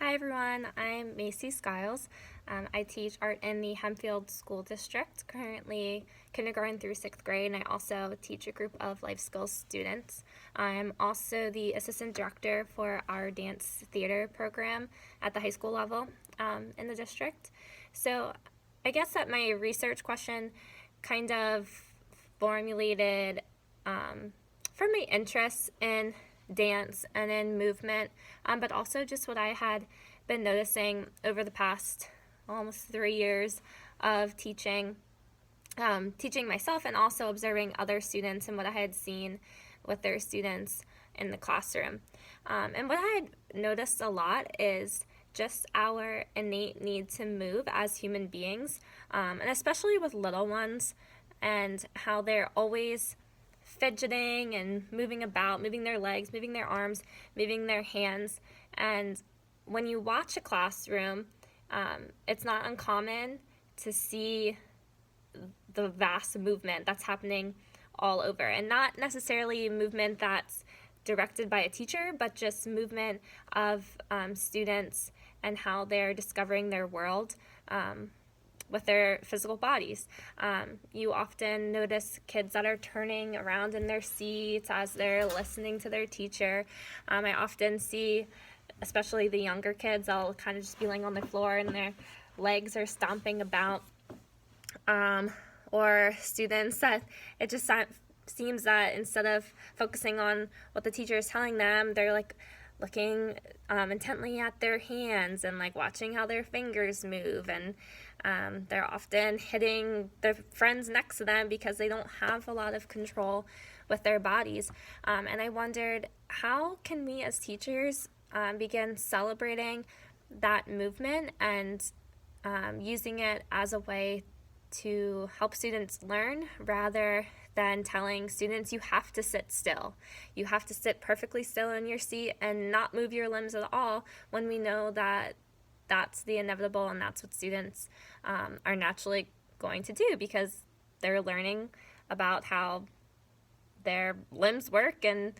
Hi everyone, I'm Macy Skiles. I teach art in the Hempfield School District, currently kindergarten through 6th grade, and I also teach a group of life skills students. I'm also the assistant director for our dance theater program at the high school level in the district. So I guess that my research question kind of formulated from my interests in dance and in movement, but also just what I had been noticing over the past almost 3 years of teaching myself and also observing other students and what I had seen with their students in the classroom. And what I had noticed a lot is just our innate need to move as human beings, and especially with little ones, and how they're always fidgeting and moving about, moving their legs, moving their arms, moving their hands. And when you watch a classroom, it's not uncommon to see the vast movement that's happening all over, and not necessarily movement that's directed by a teacher, but just movement of students and how they're discovering their world with their physical bodies. You often notice kids that are turning around in their seats as they're listening to their teacher. I often see, especially the younger kids, they'll kind of just be laying on the floor and their legs are stomping about. Or students that it just seems that instead of focusing on what the teacher is telling them, they're like looking intently at their hands and like watching how their fingers move, and they're often hitting their friends next to them because they don't have a lot of control with their bodies. And I wondered, how can we as teachers begin celebrating that movement and using it as a way to help students learn, rather than telling students you have to sit still. You have to sit perfectly still in your seat and not move your limbs at all, when we know that that's the inevitable and that's what students are naturally going to do, because they're learning about how their limbs work and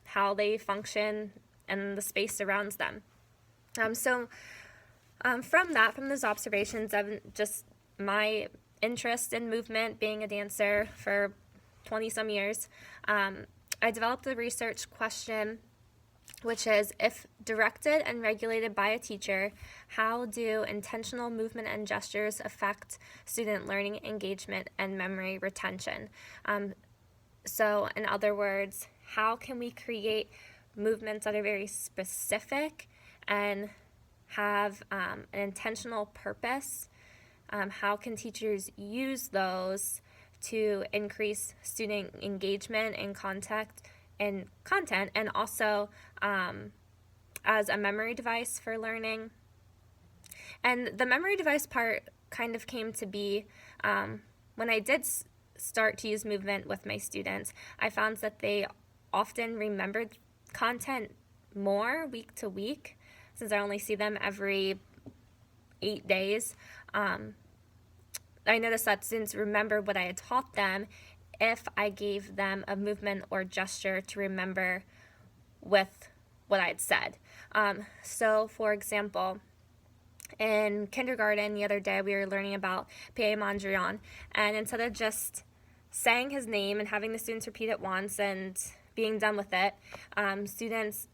how they function and the space surrounds them. From those observations of just my interest in movement, being a dancer for 20 some years, I developed a research question, which is, if directed and regulated by a teacher, how do intentional movement and gestures affect student learning, engagement, and memory retention? So in other words, how can we create movements that are very specific and have an intentional purpose? How can teachers use those to increase student engagement and content, and also as a memory device for learning? And the memory device part kind of came to be when I did start to use movement with my students. I found that they often remembered content more week to week, since I only see them every 8 days. I noticed that students remembered what I had taught them if I gave them a movement or gesture to remember with what I had said. So, for example, in kindergarten the other day, we were learning about Pierre Mondrian, and instead of just saying his name and having the students repeat it once and being done with it, students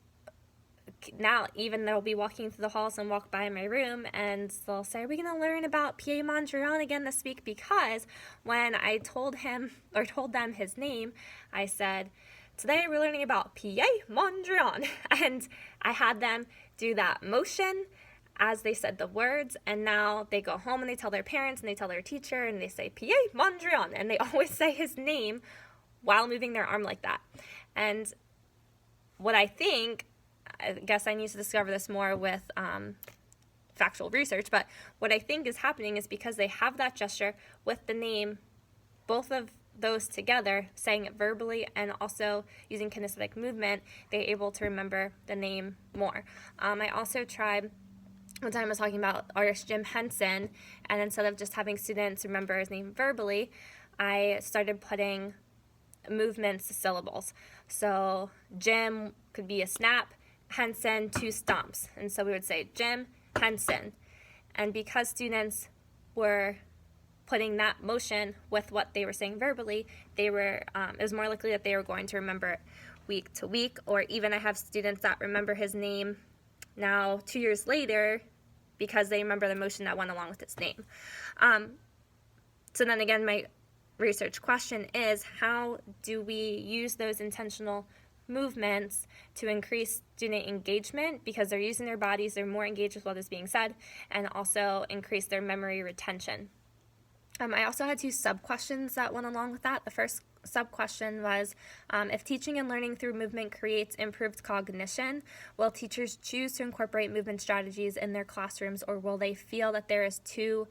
now, even they'll be walking through the halls and walk by my room, and they'll say, "Are we going to learn about Pierre Mondrian again this week?" Because when I told them his name, I said, "Today we're learning about Pierre Mondrian," and I had them do that motion as they said the words, and now they go home and they tell their parents and they tell their teacher and they say Pierre Mondrian, and they always say his name while moving their arm like that. And what I guess I need to discover this more with factual research, but what I think is happening is because they have that gesture with the name, both of those together, saying it verbally and also using kinesthetic movement, they're able to remember the name more. I also tried, one time I was talking about artist Jim Henson, and instead of just having students remember his name verbally, I started putting movements to syllables. So Jim could be a snap, Henson two stomps. And so we would say Jim Henson. And because students were putting that motion with what they were saying verbally, it was more likely that they were going to remember it week to week. Or even I have students that remember his name now 2 years later because they remember the motion that went along with its name. So then again, my research question is, how do we use those intentional movements to increase student engagement, because they're using their bodies, they're more engaged with what is being said, and also increase their memory retention? I also had two sub-questions that went along with that. The first sub-question was, if teaching and learning through movement creates improved cognition, will teachers choose to incorporate movement strategies in their classrooms, or will they feel that there is too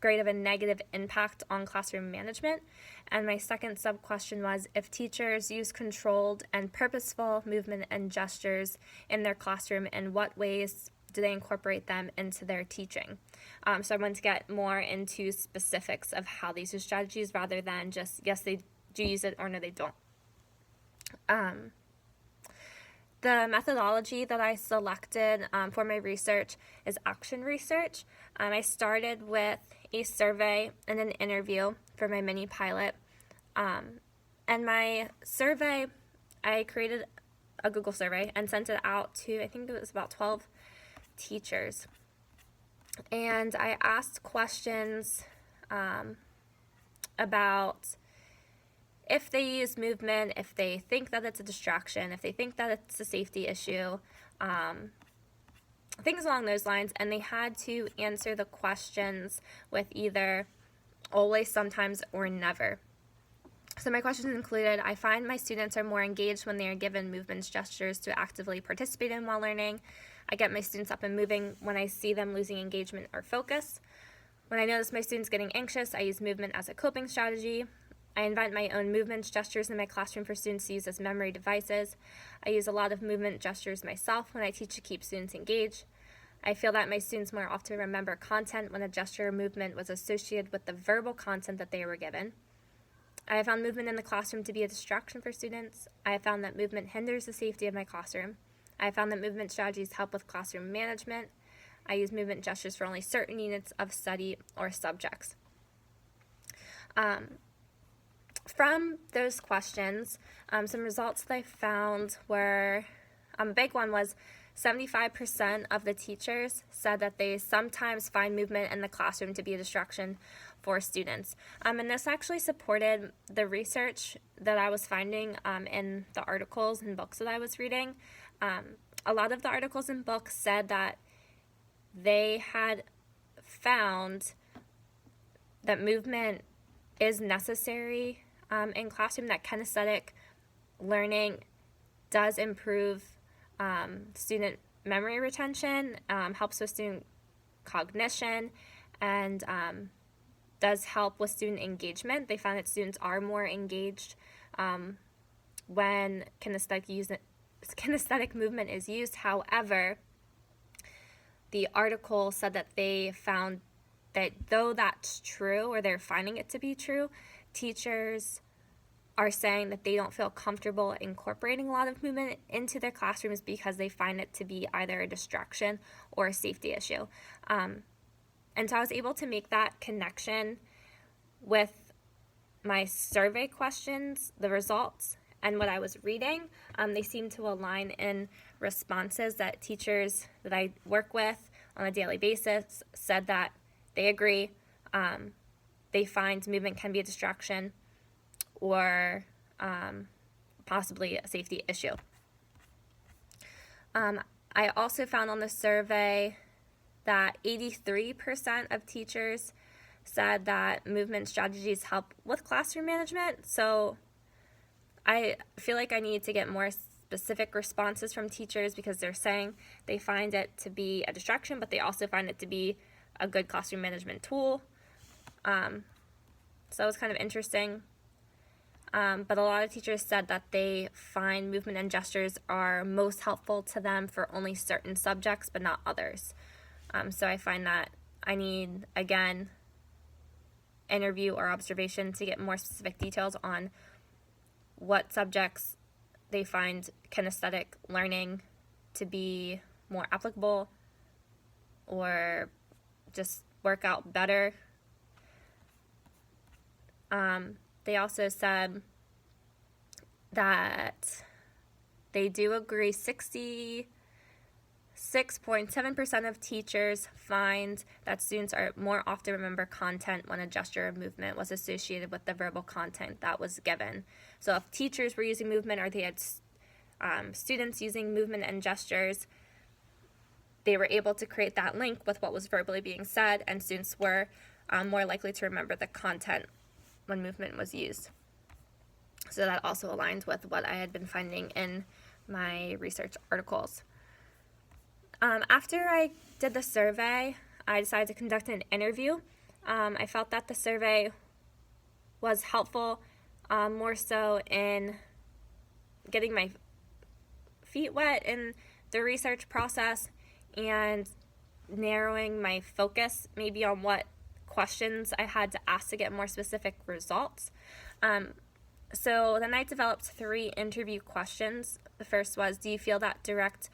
great of a negative impact on classroom management? And my second sub-question was, if teachers use controlled and purposeful movement and gestures in their classroom, in what ways do they incorporate them into their teaching? So I wanted to get more into specifics of how they use strategies rather than just, yes, they do use it or no, they don't. The methodology that I selected for my research is action research. I started with a survey and an interview for my mini pilot. And my survey, I created a Google survey and sent it out to, I think it was about 12 teachers. And I asked questions about if they use movement, if they think that it's a distraction, if they think that it's a safety issue, things along those lines. And they had to answer the questions with either always, sometimes, or never. So my questions included, I find my students are more engaged when they are given movements, gestures to actively participate in while learning. I get my students up and moving when I see them losing engagement or focus. When I notice my students getting anxious, I use movement as a coping strategy. I invent my own movements, gestures in my classroom for students to use as memory devices. I use a lot of movement gestures myself when I teach to keep students engaged. I feel that my students more often remember content when a gesture or movement was associated with the verbal content that they were given. I have found movement in the classroom to be a distraction for students. I have found that movement hinders the safety of my classroom. I have found that movement strategies help with classroom management. I use movement gestures for only certain units of study or subjects. From those questions, some results that I found were, a big one was 75% of the teachers said that they sometimes find movement in the classroom to be a distraction for students. And this actually supported the research that I was finding in the articles and books that I was reading. A lot of the articles and books said that they had found that movement is necessary in classroom, that kinesthetic learning does improve student memory retention, helps with student cognition, and does help with student engagement. They found that students are more engaged when kinesthetic movement is used. However, the article said that they found that though that's true, or they're finding it to be true, teachers are saying that they don't feel comfortable incorporating a lot of movement into their classrooms because they find it to be either a distraction or a safety issue. And so I was able to make that connection with my survey questions, the results, and what I was reading. They seem to align in responses that teachers that I work with on a daily basis said that they agree. They find movement can be a distraction or possibly a safety issue. I also found on the survey that 83% of teachers said that movement strategies help with classroom management. So I feel like I need to get more specific responses from teachers, because they're saying they find it to be a distraction, but they also find it to be a good classroom management tool. So it was kind of interesting. But a lot of teachers said that they find movement and gestures are most helpful to them for only certain subjects, but not others. So I find that I need, again, interview or observation to get more specific details on what subjects they find kinesthetic learning to be more applicable or just work out better. They also said that they do agree 66.7% of teachers find that students are more often remember content when a gesture or movement was associated with the verbal content that was given. So if teachers were using movement or they had students using movement and gestures, they were able to create that link with what was verbally being said, and students were more likely to remember the content when movement was used. So that also aligned with what I had been finding in my research articles. After I did the survey, I decided to conduct an interview. I felt that the survey was helpful, more so in getting my feet wet in the research process and narrowing my focus maybe on what questions I had to ask to get more specific results. So then I developed 3 interview questions. The first was, do you feel that direct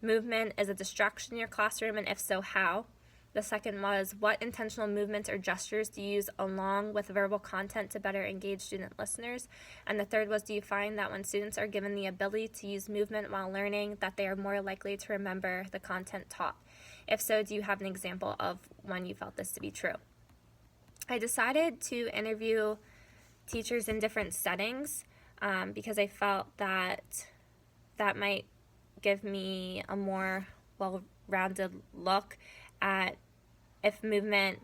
movement is a distraction in your classroom, and if so, how? The second was, what intentional movements or gestures do you use along with verbal content to better engage student listeners? And the third was, do you find that when students are given the ability to use movement while learning, that they are more likely to remember the content taught? If so, do you have an example of when you felt this to be true? I decided to interview teachers in different settings because I felt that that might give me a more well-rounded look at if movement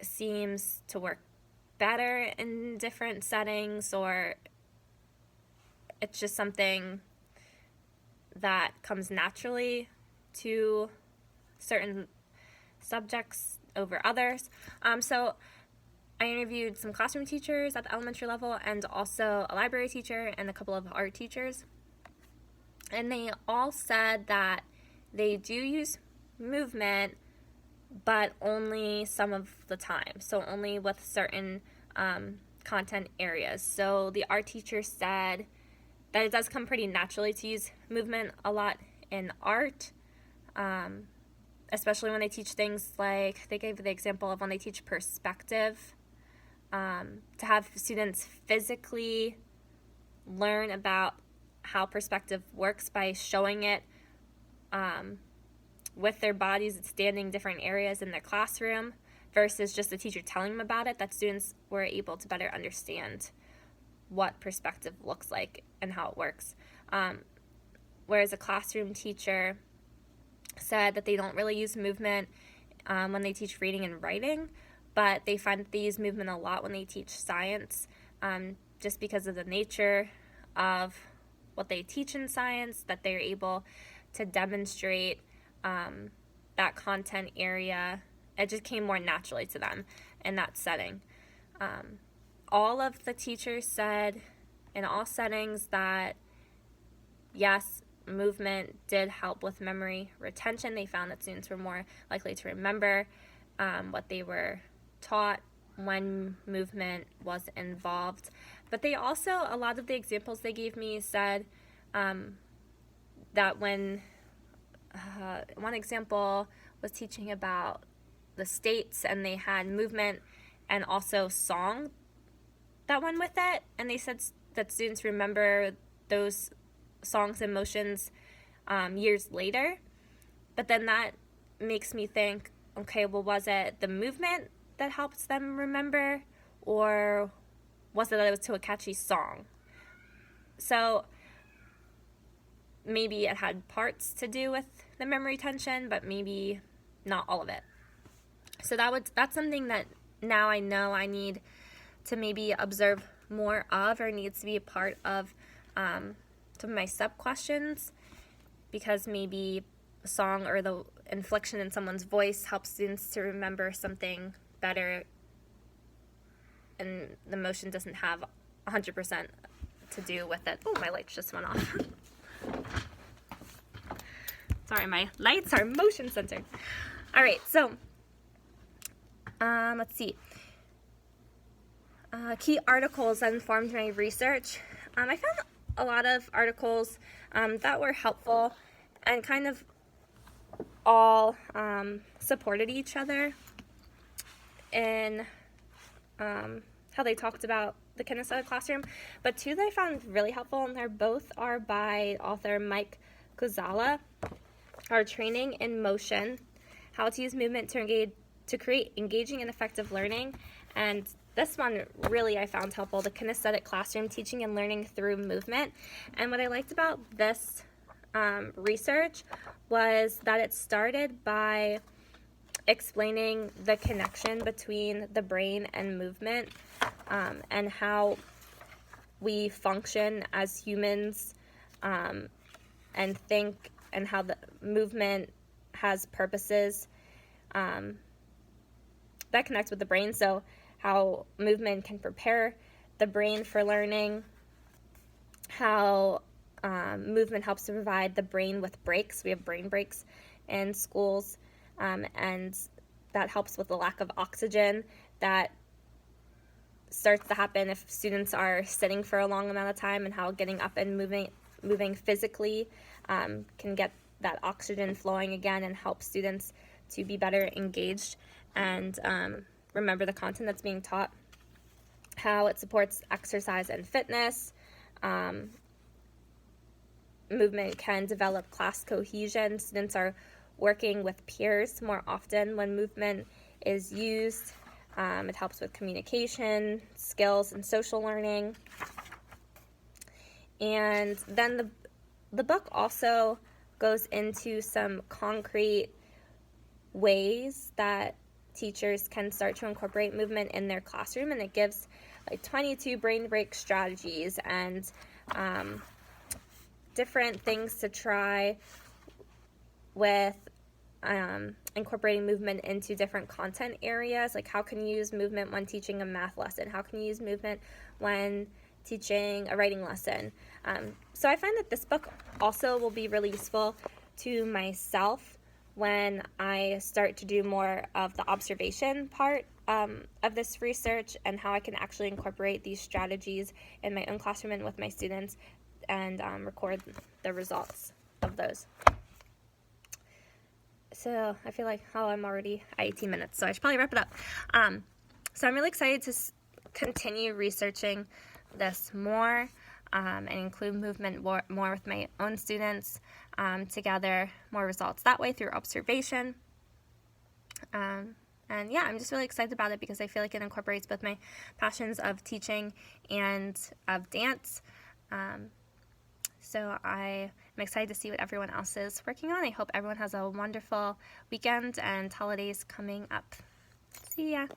seems to work better in different settings, or it's just something that comes naturally to certain subjects over others. So I interviewed some classroom teachers at the elementary level and also a library teacher and a couple of art teachers. And they all said that they do use movement, but only some of the time. So only with certain content areas. So the art teacher said that it does come pretty naturally to use movement a lot in art, especially when they teach things like, they gave the example of when they teach perspective, to have students physically learn about how perspective works by showing it with their bodies and standing different areas in their classroom versus just the teacher telling them about it, that students were able to better understand what perspective looks like and how it works. Whereas a classroom teacher said that they don't really use movement when they teach reading and writing, but they find that they use movement a lot when they teach science, just because of the nature of what they teach in science, that they're able to demonstrate that content area. It just came more naturally to them in that setting. All of the teachers said in all settings that yes, movement did help with memory retention. They found that students were more likely to remember what they were taught when movement was involved. But they also, a lot of the examples they gave me said that when, one example was teaching about the states, and they had movement and also song that went with it, and they said that students remember those songs and motions years later. But then that makes me think, okay, well, was it the movement that helps them remember, or was it that it was to a catchy song? So maybe it had parts to do with the memory retention, but maybe not all of it. So that's something that now I know I need to maybe observe more of, or needs to be a part of some of my sub-questions, because maybe a song or the inflection in someone's voice helps students to remember something better, and the motion doesn't have 100% to do with it. Oh, my lights just went off. Sorry, my lights are motion censored. All right, so let's see. Key articles that informed my research. I found a lot of articles that were helpful and kind of all supported each other in how they talked about the kinesthetic classroom, but two that I found really helpful, and they're both are by author Mike Kozala, are Training in Motion, How to Use Movement to Create Engaging and Effective Learning, and this one really I found helpful, the Kinesthetic Classroom, Teaching and Learning Through Movement. And what I liked about this research was that it started by explaining the connection between the brain and movement, and how we function as humans, and think, and how the movement has purposes that connect with the brain. So how movement can prepare the brain for learning, how movement helps to provide the brain with breaks. We have brain breaks in schools, and that helps with the lack of oxygen that starts to happen if students are sitting for a long amount of time, and how getting up and moving physically can get that oxygen flowing again and help students to be better engaged and remember the content that's being taught. How it supports exercise and fitness. Movement can develop class cohesion. Students are working with peers more often when movement is used. It helps with communication, skills, and social learning. And then the book also goes into some concrete ways that teachers can start to incorporate movement in their classroom, and it gives like 22 brain break strategies and different things to try with incorporating movement into different content areas. Like, how can you use movement when teaching a math lesson? How can you use movement when teaching a writing lesson? So I find that this book also will be really useful to myself when I start to do more of the observation part of this research, and how I can actually incorporate these strategies in my own classroom and with my students, and record the results of those. So I feel like, I'm already at 18 minutes, so I should probably wrap it up. So I'm really excited to continue researching this more, and include movement more with my own students, to gather more results that way through observation. And yeah, I'm just really excited about it because I feel like it incorporates both my passions of teaching and of dance. So I am excited to see what everyone else is working on. I hope everyone has a wonderful weekend and holidays coming up. See ya.